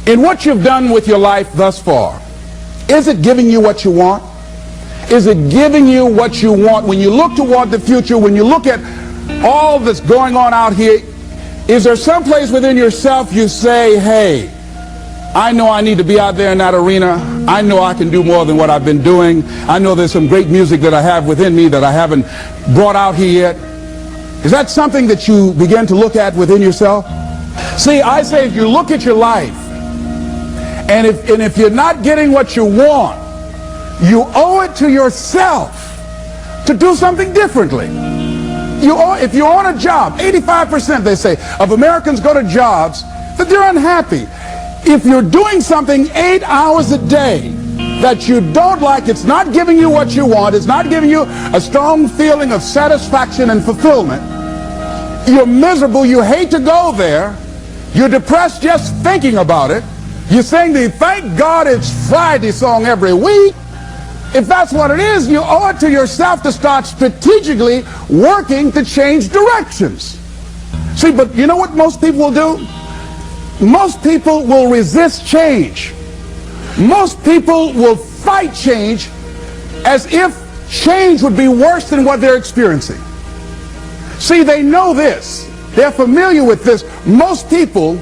In what you've done with your life thus far, is it giving you what you want? Is it giving you what you want? When you look toward the future, when you look at all that's going on out here, is there some place within yourself you say, hey, I know I need to be out there in that arena. I know I can do more than what I've been doing. I know there's some great music that I have within me that I haven't brought out here yet. Is that something that you begin to look at within yourself? See, I say if you look at your life, and if you're not getting what you want, you owe it to yourself to do something differently. If you're on a job, 85% they say of Americans go to jobs that they're unhappy. If you're doing something 8 hours a day that you don't like, it's not giving you what you want, it's not giving you a strong feeling of satisfaction and fulfillment, you're miserable, you hate to go there, you're depressed just thinking about it, you sing the "Thank God It's Friday" song every week. If that's what it is, you owe it to yourself to start strategically working to change directions. See, but you know what most people will do? Most people will resist change. Most people will fight change as if change would be worse than what they're experiencing. See, they know this. They're familiar with this. Most people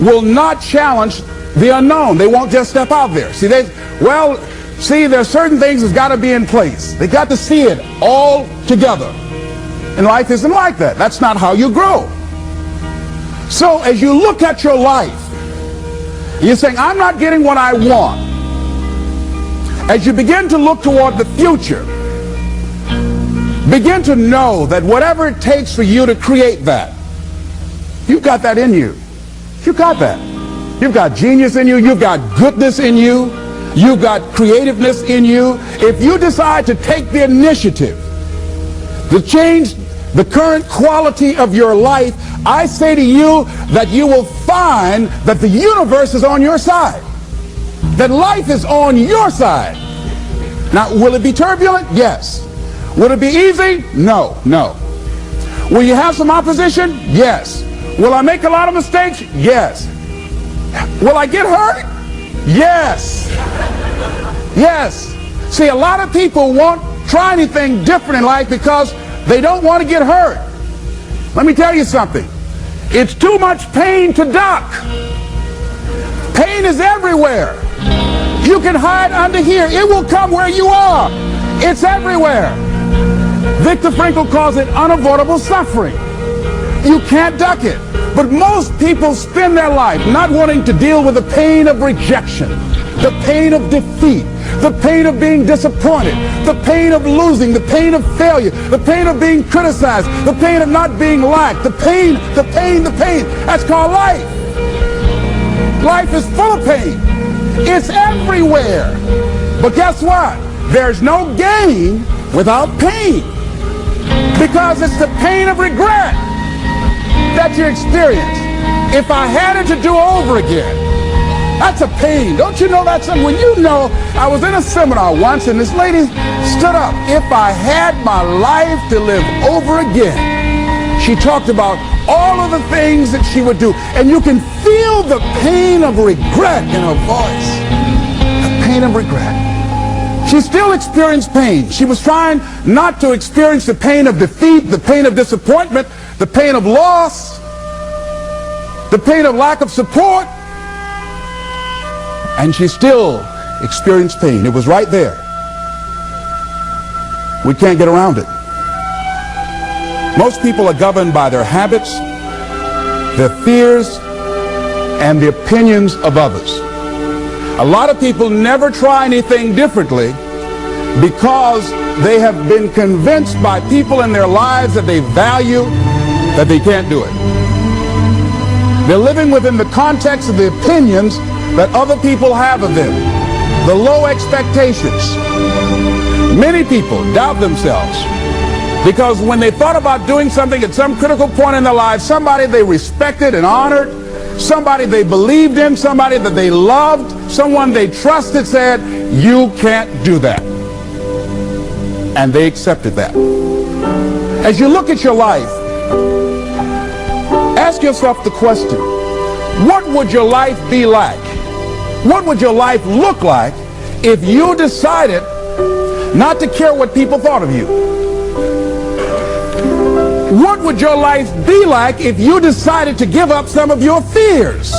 will not challenge the unknown. They won't just step out there. See, there's certain things that's got to be in place. They got to see it all together. And life isn't like that. That's not how you grow. So as you look at your life, you're saying, I'm not getting what I want. As you begin to look toward the future, begin to know that whatever it takes for you to create that, you've got that in you. You've got that. You've got genius in you. You've got goodness in you. You've got creativeness in you. If you decide to take the initiative to change the current quality of your life, I say to you that you will find that the universe is on your side, that life is on your side. Now, will it be turbulent? Yes. Will it be easy? No. Will you have some opposition? Yes. Will I make a lot of mistakes? Yes. Will I get hurt? Yes. Yes. See, a lot of people won't try anything different in life because they don't want to get hurt. Let me tell you something. It's too much pain to duck. Pain is everywhere. You can hide under here. It will come where you are. It's everywhere. Viktor Frankl calls it unavoidable suffering. You can't duck it. But most people spend their life not wanting to deal with the pain of rejection, the pain of defeat, the pain of being disappointed, the pain of losing, the pain of failure, the pain of being criticized, the pain of not being liked, the pain. That's called life. Life is full of pain. It's everywhere. But guess what? There's no gain without pain, because it's the pain of regret that you experience. If I had it to do over again, that's a pain. Don't you know that's something? When you know, I was in a seminar once and this lady stood up. If I had my life to live over again, she talked about all of the things that she would do. And you can feel the pain of regret in her voice. The pain of regret. She still experienced pain. She was trying not to experience the pain of defeat, the pain of disappointment, the pain of loss, the pain of lack of support, and she still experienced pain. It was right there. We can't get around it. Most people are governed by their habits, their fears, and the opinions of others. A lot of people never try anything differently because they have been convinced by people in their lives that they value that they can't do it. They're living within the context of the opinions that other people have of them, the low expectations. Many people doubt themselves because when they thought about doing something at some critical point in their lives, somebody they respected and honored, somebody they believed in, somebody that they loved, someone they trusted said, you can't do that. And they accepted that. As you look at your life, ask yourself the question, What would your life be like? What would your life look like if you decided not to care what people thought of you? What would your life be like if you decided to give up some of your fears?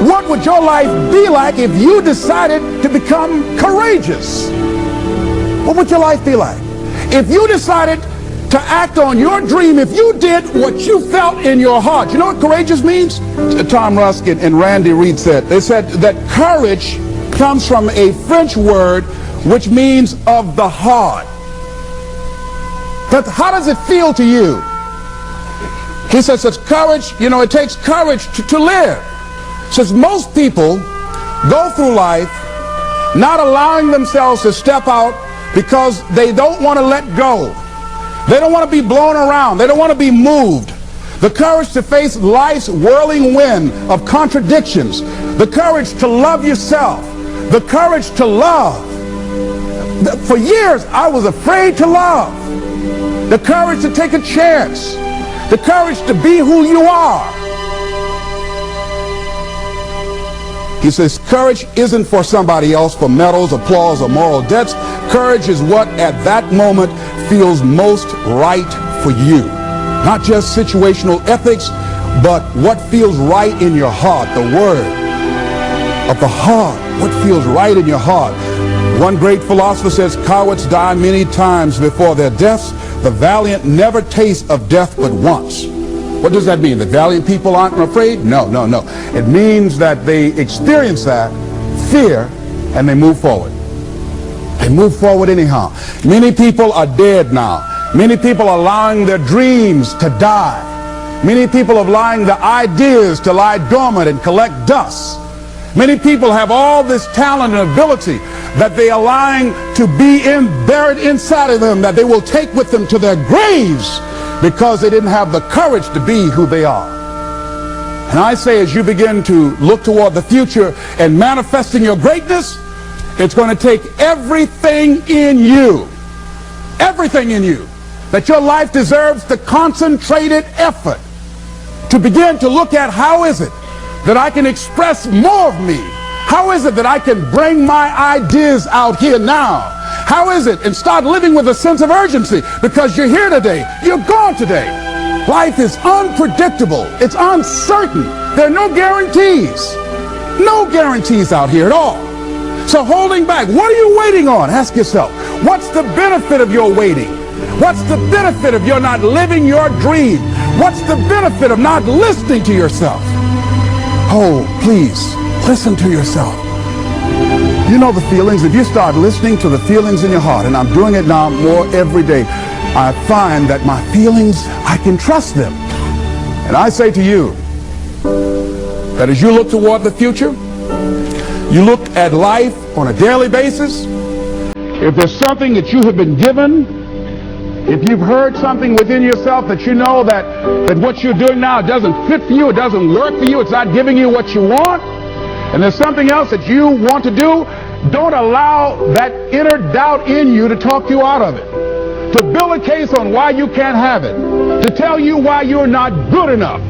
What would your life be like if you decided to become courageous? What would your life be like? If you decided to act on your dream, if you did what you felt in your heart. You know what courageous means? Tom Ruskin and Randy Reed said. They said that courage comes from a French word which means of the heart. But how does it feel to you? He says it's courage, you know, it takes courage to live. Says most people go through life not allowing themselves to step out because they don't want to let go. They don't want to be blown around. They don't want to be moved. The courage to face life's whirling wind of contradictions. The courage to love yourself. The courage to love. For years, I was afraid to love. The courage to take a chance. The courage to be who you are. He says courage isn't for somebody else, for medals, applause, or moral debts. Courage is what at that moment feels most right for you. Not just situational ethics, but what feels right in your heart. The word of the heart. What feels right in your heart. One great philosopher says, cowards die many times before their deaths. The valiant never taste of death but once. What does that mean? That valiant people aren't afraid? No, no, no. It means that they experience that fear and they move forward. They move forward anyhow. Many people are dead now. Many people are allowing their dreams to die. Many people are allowing the ideas to lie dormant and collect dust. Many people have all this talent and ability that they are allowing to be buried inside of them, that they will take with them to their graves because they didn't have the courage to be who they are. And I say, as you begin to look toward the future and manifesting your greatness, it's going to take everything in you, that your life deserves the concentrated effort to begin to look at how is it that I can express more of me? How is it that I can bring my ideas out here now? How is it? And start living with a sense of urgency, because you're here today, you're gone today. Life is unpredictable. It's uncertain. There are no guarantees. No guarantees out here at all. So holding back, what are you waiting on? Ask yourself, what's the benefit of your waiting? What's the benefit of your not living your dream? What's the benefit of not listening to yourself? Oh, please, listen to yourself. You know the feelings. If you start listening to the feelings in your heart, and I'm doing it now more every day, I find that my feelings, I can trust them. And I say to you that as you look toward the future, you look at life on a daily basis, if there's something that you have been given, if you've heard something within yourself that you know that what you're doing now doesn't fit for you, it doesn't work for you, it's not giving you what you want, and there's something else that you want to do, don't allow that inner doubt in you to talk you out of it, to build a case on why you can't have it, to tell you why you're not good enough.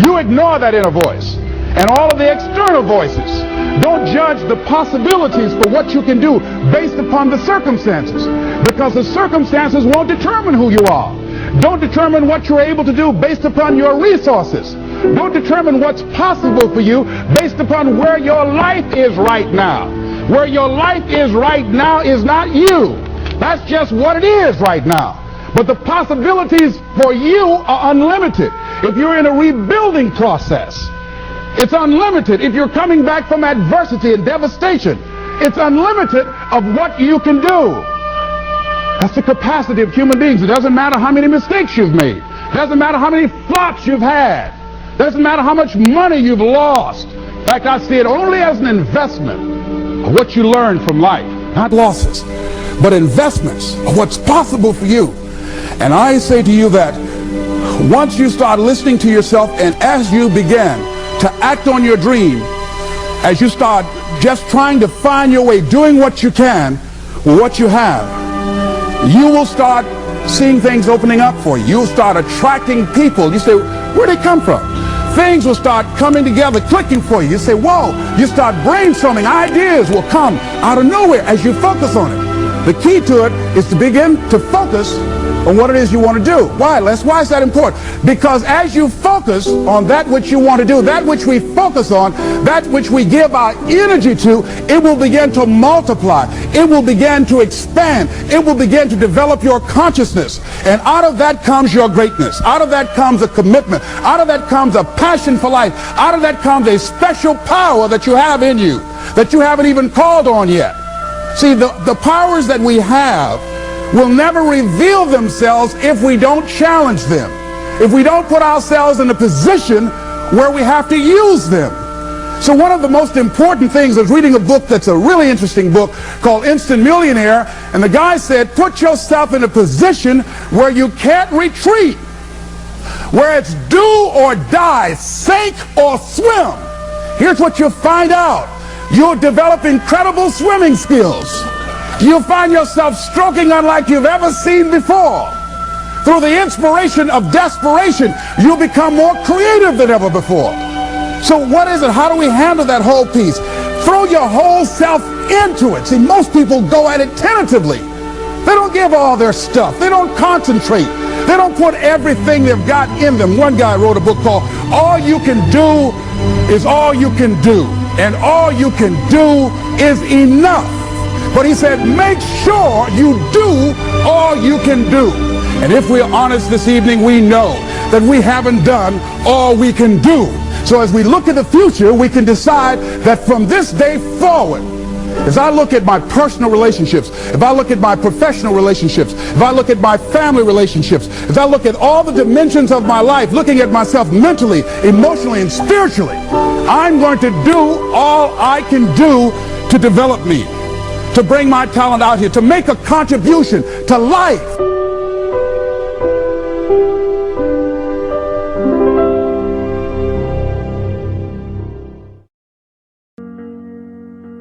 You ignore that inner voice and all of the external voices. Don't judge the possibilities for what you can do based upon the circumstances, because the circumstances won't determine who you are. Don't determine what you're able to do based upon your resources. Don't determine what's possible for you based upon where your life is right now. Where your life is right now is not you. That's just what it is right now. But the possibilities for you are unlimited. If you're in a rebuilding process, it's unlimited. If you're coming back from adversity and devastation, it's unlimited of what you can do. That's the capacity of human beings. It doesn't matter how many mistakes you've made. It doesn't matter how many flops you've had. It doesn't matter how much money you've lost. In fact, I see it only as an investment of what you learn from life. Not losses, but investments of what's possible for you. And I say to you that once you start listening to yourself, and as you begin to act on your dream, as you start just trying to find your way, doing what you can with what you have, you will start seeing things opening up for you. You'll start attracting people. You say, where'd they come from? things will start coming together, clicking for you. You say, whoa, you start brainstorming. Ideas will come out of nowhere as you focus on it. The key to it is to begin to focus on what it is you want to do. Why, Les? Why is that important? Because as you focus on that which you want to do, that which we focus on, that which we give our energy to, it will begin to multiply. It will begin to expand. It will begin to develop your consciousness. And out of that comes your greatness. Out of that comes a commitment. Out of that comes a passion for life. Out of that comes a special power that you have in you that you haven't even called on yet. See, the powers that we have will never reveal themselves if we don't challenge them, if we don't put ourselves in a position where we have to use them. So one of the most important things, I was reading a book that's a really interesting book called Instant Millionaire, and the guy said, put yourself in a position where you can't retreat, where it's do or die, sink or swim. Here's what you'll find out. You'll develop incredible swimming skills. You'll find yourself stroking unlike you've ever seen before. Through the inspiration of desperation, you'll become more creative than ever before. So what is it? How do we handle that whole piece? Throw your whole self into it. See, most people go at it tentatively. They don't give all their stuff. They don't concentrate. They don't put everything they've got in them. One guy wrote a book called All You Can Do Is All You Can Do. And all you can do is enough. But he said, make sure you do all you can do. And if we're honest this evening, we know that we haven't done all we can do. So as we look at the future, we can decide that from this day forward, as I look at my personal relationships, if I look at my professional relationships, if I look at my family relationships, if I look at all the dimensions of my life, looking at myself mentally, emotionally, and spiritually, I'm going to do all I can do to develop me, to bring my talent out here, to make a contribution to life.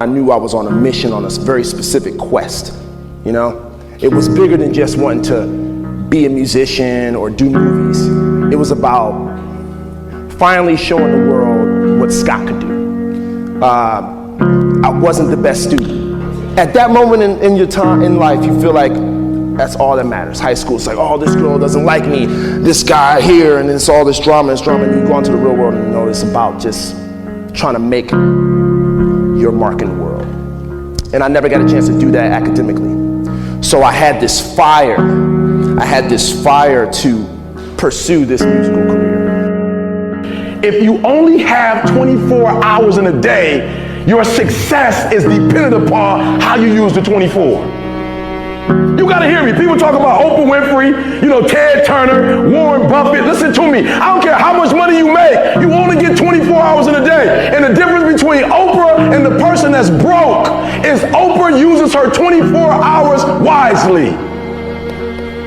I knew I was on a mission, on a very specific quest, you know? It was bigger than just wanting to be a musician or do movies. It was about finally showing the world what Scott could do. I wasn't the best student. At that moment in your time in life, you feel like that's all that matters. High school, it's like, oh, this girl doesn't like me, this guy here, and it's all this drama, and you go into the real world and you know it's about just trying to make your mark in the world. And I never got a chance to do that academically. So I had this fire. I had this fire to pursue this musical career. If you only have 24 hours in a day, your success is dependent upon how you use the 24. You gotta hear me. People talk about Oprah Winfrey, you know, Ted Turner, Warren Buffett. Listen to me. I don't care how much money you make. You only get 24 hours in a day. And the difference between Oprah and the person that's broke is Oprah uses her 24 hours wisely.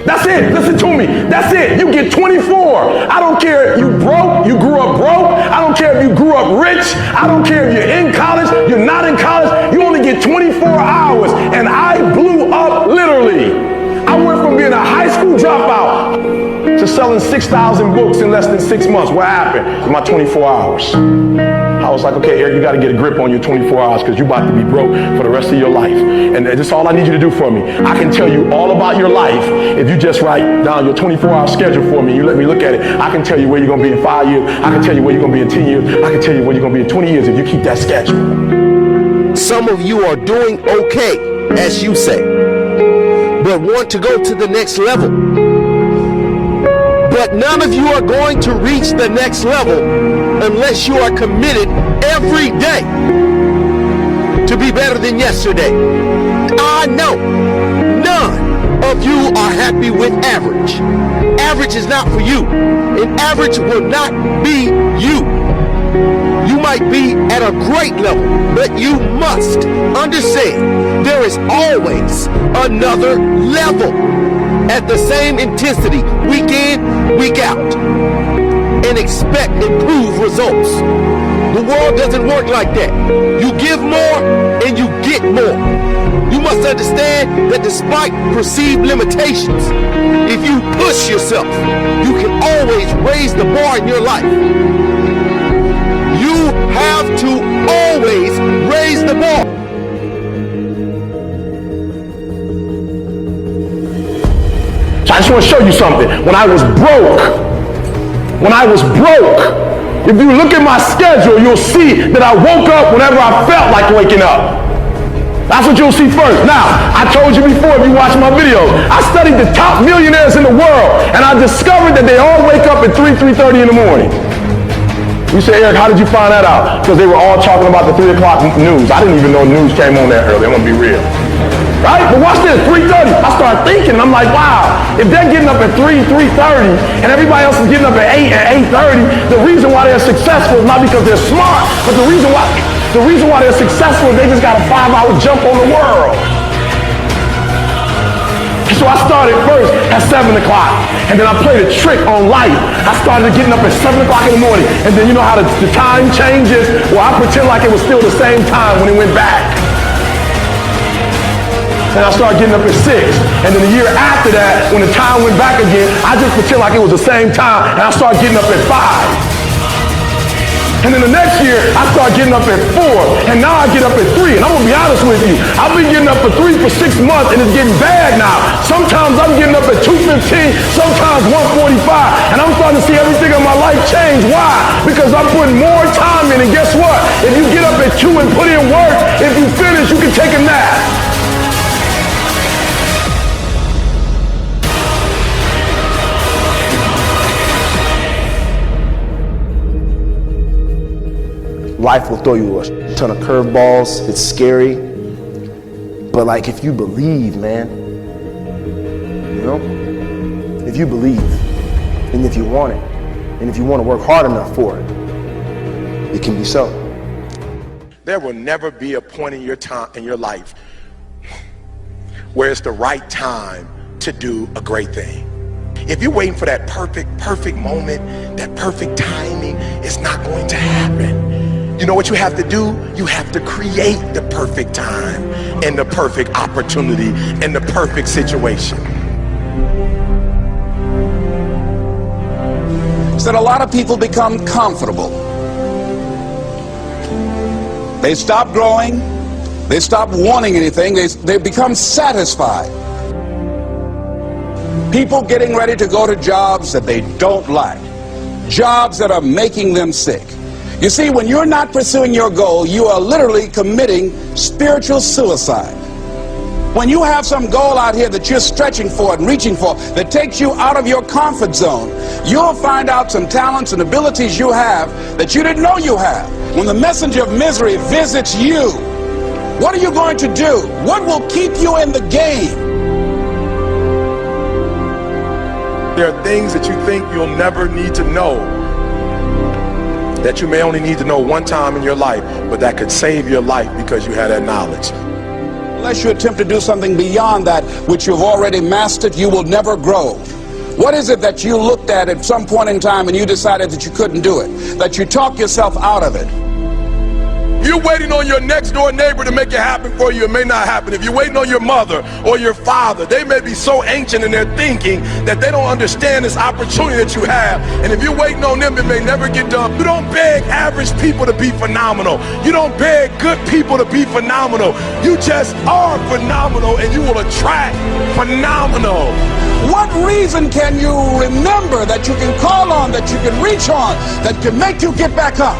That's it. Listen to me. That's it. You get 24. I don't care if you broke, you grew up broke. I don't care if you grew up rich. I don't care if you're in college, you're not in college. You only get 24 hours. And I blew up literally. I went from being a high school dropout to selling 6,000 books in less than 6 months. What happened? In my 24 hours. I was like, okay, Eric, you got to get a grip on your 24 hours because you're about to be broke for the rest of your life. And that's all I need you to do for me. I can tell you all about your life if you just write down your 24-hour schedule for me. You let me look at it. I can tell you where you're going to be in 5 years. I can tell you where you're going to be in 10 years. I can tell you where you're going to be in 20 years if you keep that schedule. Some of you are doing okay, as you say, but want to go to the next level. But none of you are going to reach the next level unless you are committed every day to be better than yesterday. I know none of you are happy with average. Average is not for you, and average will not be you. You might be at a great level, but you must understand there is always another level at the same intensity, week in, week out, and expect improved results. The world doesn't work like that. You give more and you get more. You must understand that despite perceived limitations, if you push yourself, you can always raise the bar in your life. have to always raise the bar. So I just want to show you something. When I was broke, if you look at my schedule, you'll see that I woke up whenever I felt like waking up. That's what you'll see first. Now, I told you before, if you watch my videos, I studied the top millionaires in the world, and I discovered that they all wake up at 3:30 in the morning. You say, Eric, how did you find that out? Because they were all talking about the 3 o'clock news. I didn't even know news came on that early. I'm going to be real. Right? But watch this, 3:30. I started thinking, I'm like, wow, if they're getting up at 3:30, and everybody else is getting up at 8 and 8:30, the reason why they're successful is not because they're smart, but the reason why they're successful is they just got a 5-hour jump on the world. So I started first at 7 o'clock, and then I played a trick on life. I started getting up at 7 o'clock in the morning, and then you know how the time changes? Well, I pretend like it was still the same time when it went back. And I started getting up at 6. And then the year after that, when the time went back again, I just pretend like it was the same time, and I started getting up at 5. And then the next year, I started getting up at 4, and now I get up at 3. And I'm gonna be honest with you, I've been getting up at 3 for 6 months, and it's getting bad now. Sometimes I'm getting up at 2:15, sometimes 1:45, and I'm starting to see everything in my life change. Why? Because I'm putting more time in, and guess what? If you get up at 2 and put in work, if you finish, you can take a nap. Life will throw you a ton of curveballs. It's scary. But like, if you believe, man, you know, if you believe, and if you want it, and if you want to work hard enough for it, it can be so. There will never be a point in your life where it's the right time to do a great thing. If you're waiting for that perfect moment, that perfect timing, it's not going to happen. You know what you have to do? You have to create the perfect time and the perfect opportunity and the perfect situation. So that a lot of people become comfortable. They stop growing. They stop wanting anything. They become satisfied. People getting ready to go to jobs that they don't like. Jobs that are making them sick. You see, when you're not pursuing your goal, you are literally committing spiritual suicide. When you have some goal out here that you're stretching for and reaching for that takes you out of your comfort zone, you'll find out some talents and abilities you have that you didn't know you have. When the messenger of misery visits you, what are you going to do? What will keep you in the game? There are things that you think you'll never need to know, that you may only need to know one time in your life, but that could save your life because you had that knowledge. Unless you attempt to do something beyond that which you've already mastered, you will never grow. What is it that you looked at some point in time and you decided that you couldn't do it, that you talked yourself out of it? If you're waiting on your next door neighbor to make it happen for you, it may not happen. If you're waiting on your mother or your father, they may be so ancient in their thinking that they don't understand this opportunity that you have. And if you're waiting on them, it may never get done. You don't beg average people to be phenomenal. You don't beg good people to be phenomenal. You just are phenomenal, and you will attract phenomenal. What reason can you remember that you can call on, that you can reach on, that can make you get back up?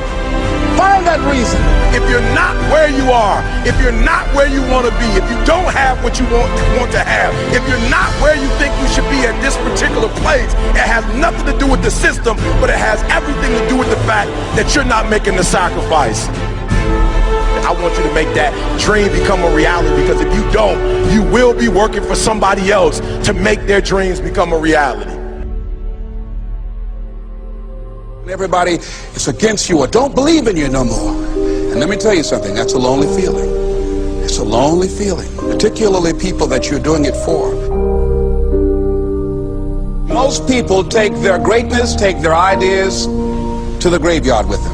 Find that reason. If you're not where you are, if you're not where you want to be, if you don't have what you want to have, if you're not where you think you should be at this particular place, it has nothing to do with the system, but it has everything to do with the fact that you're not making the sacrifice. I want you to make that dream become a reality, because if you don't, you will be working for somebody else to make their dreams become a reality. Everybody is against you or don't believe in you no more. And let me tell you something, that's a lonely feeling. It's a lonely feeling, particularly people that you're doing it for. Most people take their greatness, take their ideas to the graveyard with them.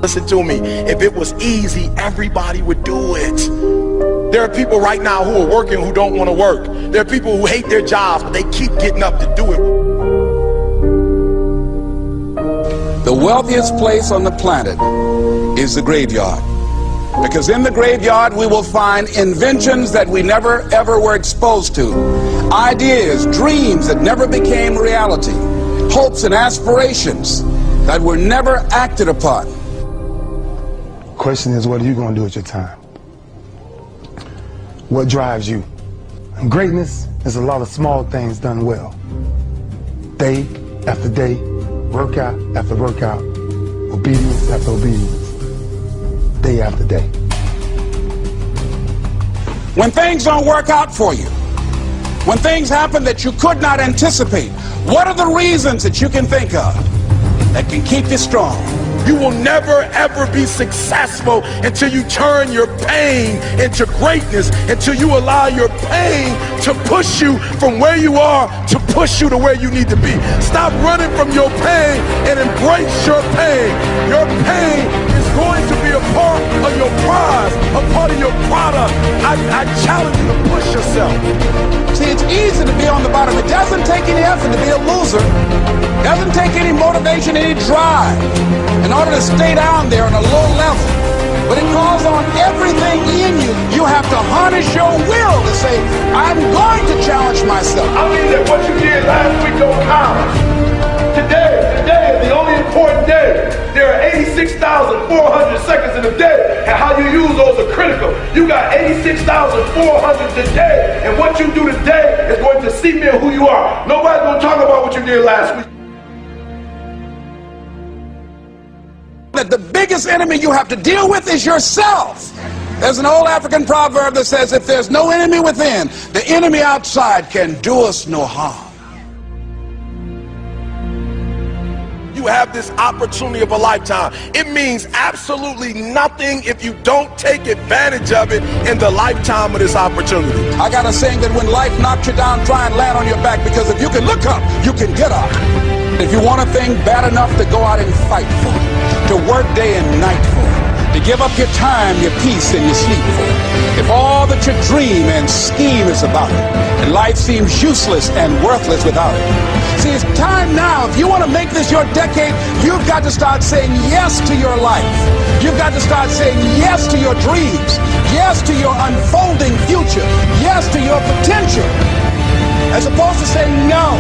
Listen to me, if it was easy, everybody would do it. There are people right now who are working who don't want to work. There are people who hate their jobs, but they keep getting up to do it. The wealthiest place on the planet is the graveyard. Because in the graveyard we will find inventions that we never ever were exposed to, ideas, dreams that never became reality, hopes and aspirations that were never acted upon. Question is, what are you going to do with your time? What drives you? And greatness is a lot of small things done well. Day after day, workout after workout, obedience after obedience, day after day. When things don't work out for you, when things happen that you could not anticipate, what are the reasons that you can think of that can keep you strong? You will never ever be successful until you turn your pain into greatness, until you allow your pain to push you from where you are to push you to where you need to be. Stop running from your pain and embrace your pain. Your pain is going to be a part of your prize, a part of your product. I challenge you to push yourself. See, it's easy to be on the bottom. It doesn't take any effort to be a loser. It doesn't take any motivation, any drive in order to stay down there on a low level. But it calls on everything in you. You have to harness your will to say, I'm going to challenge myself. I mean that what you did last week don't count. Today is the only important day. There are 86,400 seconds in a day, and how you use those are critical. You got 86,400 today, and what you do today is going to cement who you are. Nobody's going to talk about what you did last week. That the biggest enemy you have to deal with is yourself. There's an old African proverb that says, if there's no enemy within, the enemy outside can do us no harm. You have this opportunity of a lifetime. It means absolutely nothing if you don't take advantage of it in the lifetime of this opportunity. I got a saying that when life knocks you down, try and land on your back, because if you can look up, you can get up. If you want a thing bad enough to go out and fight for it, to work day and night for it, to give up your time, your peace, and your sleep for it, if all that you dream and scheme is about it, and life seems useless and worthless without it. See, it's time now. If you want to make this your decade, you've got to start saying yes to your life. You've got to start saying yes to your dreams, yes to your unfolding future, yes to your potential, as opposed to saying no.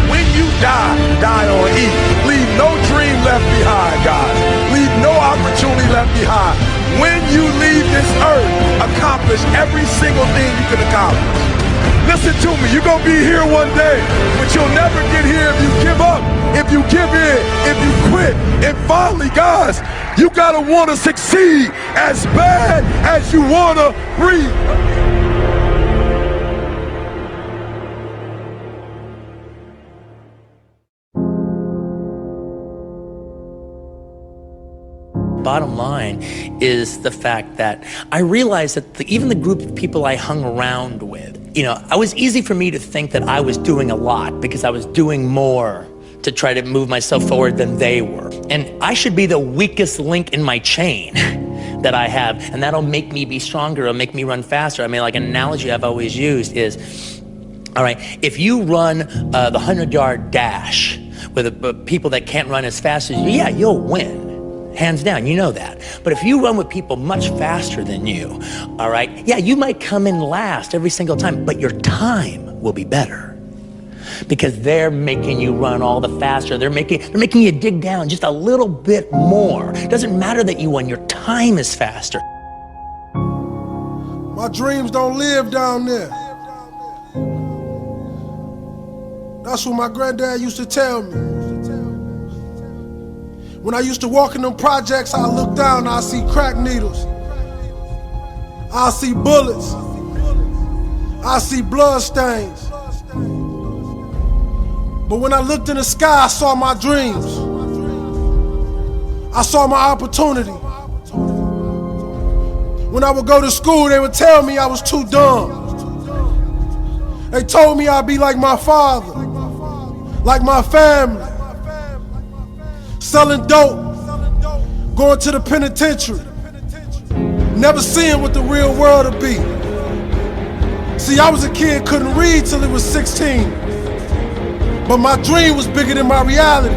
When you die, die on E. Leave no dream left behind, guys. Leave no opportunity left behind. When you leave this earth, accomplish every single thing you can accomplish. Listen to me, you're going to be here one day, but you'll never get here if you give up, if you give in, if you quit. And finally, guys, you got to want to succeed as bad as you want to breathe. Bottom line is the fact that I realized that even the group of people I hung around with, it was easy for me to think that I was doing a lot because I was doing more to try to move myself forward than they were. And I should be the weakest link in my chain that I have, and that'll make me be stronger, it'll make me run faster. I mean, like an analogy I've always used is, all right, if you run the 100-yard dash with people that can't run as fast as you, yeah, you'll win. Hands down, you know that. But if you run with people much faster than you, all right, yeah, you might come in last every single time, but your time will be better because they're making you run all the faster. They're making you dig down just a little bit more. It doesn't matter that you won, your time is faster. My dreams don't live down there. That's what my granddad used to tell me. When I used to walk in them projects, I look down, I see crack needles. I see bullets. I see blood stains. But when I looked in the sky, I saw my dreams. I saw my opportunity. When I would go to school, they would tell me I was too dumb. They told me I'd be like my father, like my family. Selling dope, going to the penitentiary, never seeing what the real world would be. See, I was a kid, couldn't read till it was 16, but my dream was bigger than my reality.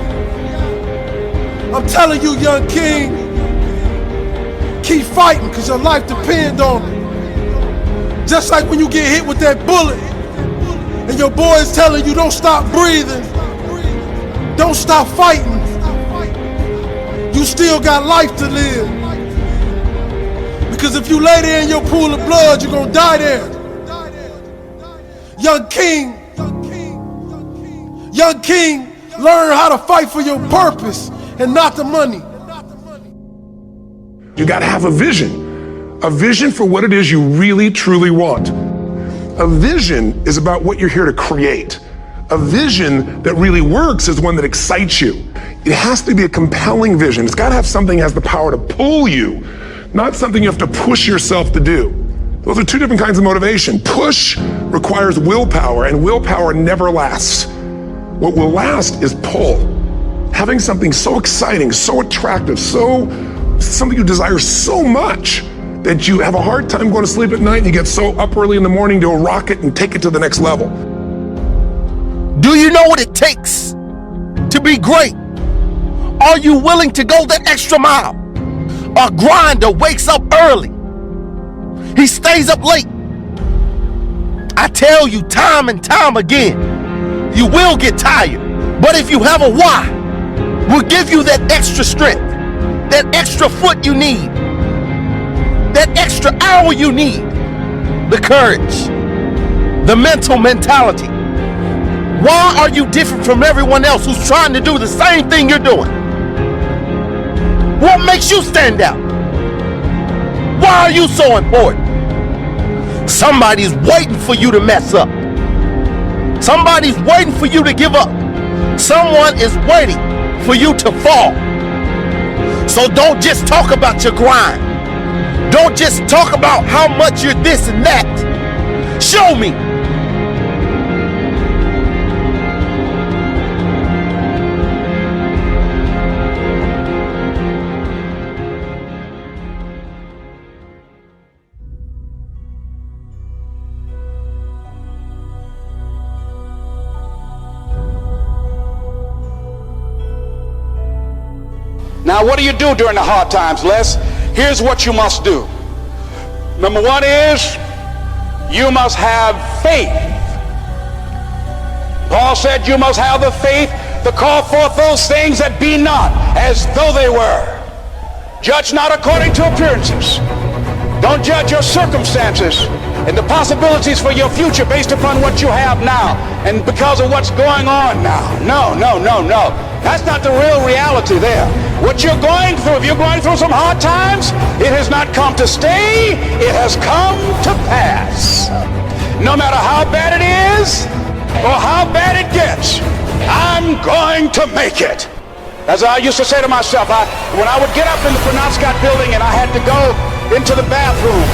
I'm telling you, young king, keep fighting because your life depends on it. Just like when you get hit with that bullet and your boy is telling you don't stop breathing, don't stop fighting. You still got life to live. Because if you lay there in your pool of blood, you're gonna die there. Young king, learn how to fight for your purpose and not the money. You got to have a vision for what it is you really, truly want. A vision is about what you're here to create. A vision that really works is one that excites you. It has to be a compelling vision. It's got to have something that has the power to pull you, not something you have to push yourself to do. Those are two different kinds of motivation. Push requires willpower, and willpower never lasts. What will last is pull. Having something so exciting, so attractive, something you desire so much that you have a hard time going to sleep at night and you get so up early in the morning to rock it and take it to the next level. Do you know what it takes to be great? Are you willing to go that extra mile? A grinder wakes up early. He stays up late. I tell you time and time again, you will get tired. But if you have a why, we'll give you that extra strength, that extra foot you need, that extra hour you need, the courage, the mentality. Why are you different from everyone else who's trying to do the same thing you're doing? What makes you stand out? Why are you so important? Somebody's waiting for you to mess up. Somebody's waiting for you to give up. Someone is waiting for you to fall. So don't just talk about your grind. Don't just talk about how much you're this and that. Show me. Now, what do you do during the hard times, Les? Here's what you must do. Number one is you must have faith. Paul said you must have the faith to call forth those things that be not as though they were. Judge not according to appearances. Don't judge your circumstances and the possibilities for your future based upon what you have now and because of what's going on now. No. That's not the real reality there. What you're going through, if you're going through some hard times, it has not come to stay, it has come to pass. No matter how bad it is or how bad it gets, I'm going to make it. As I used to say to myself, when I would get up in the Penobscot building and I had to go into the bathroom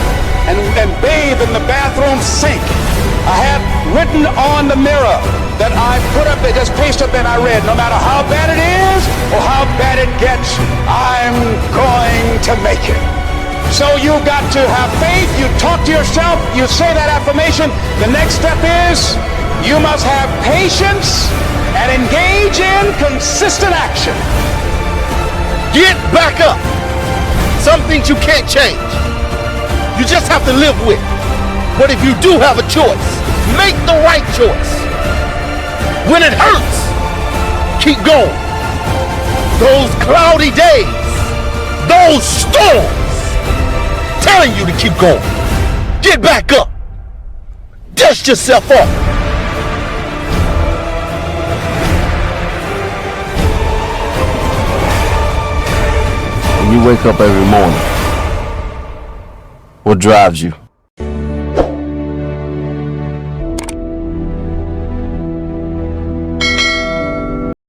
and bathe in the bathroom sink, I had written on the mirror that I put up, just pasted up and I read, no matter how bad it is or how bad it gets, I'm going to make it. So you got to have faith, you talk to yourself, you say that affirmation. The next step is you must have patience and engage in consistent action. Get back up. Some things you can't change. You just have to live with. But if you do have a choice, make the right choice. When it hurts, keep going. Those cloudy days, those storms, telling you to keep going. Get back up. Dust yourself off. When you wake up every morning, what drives you?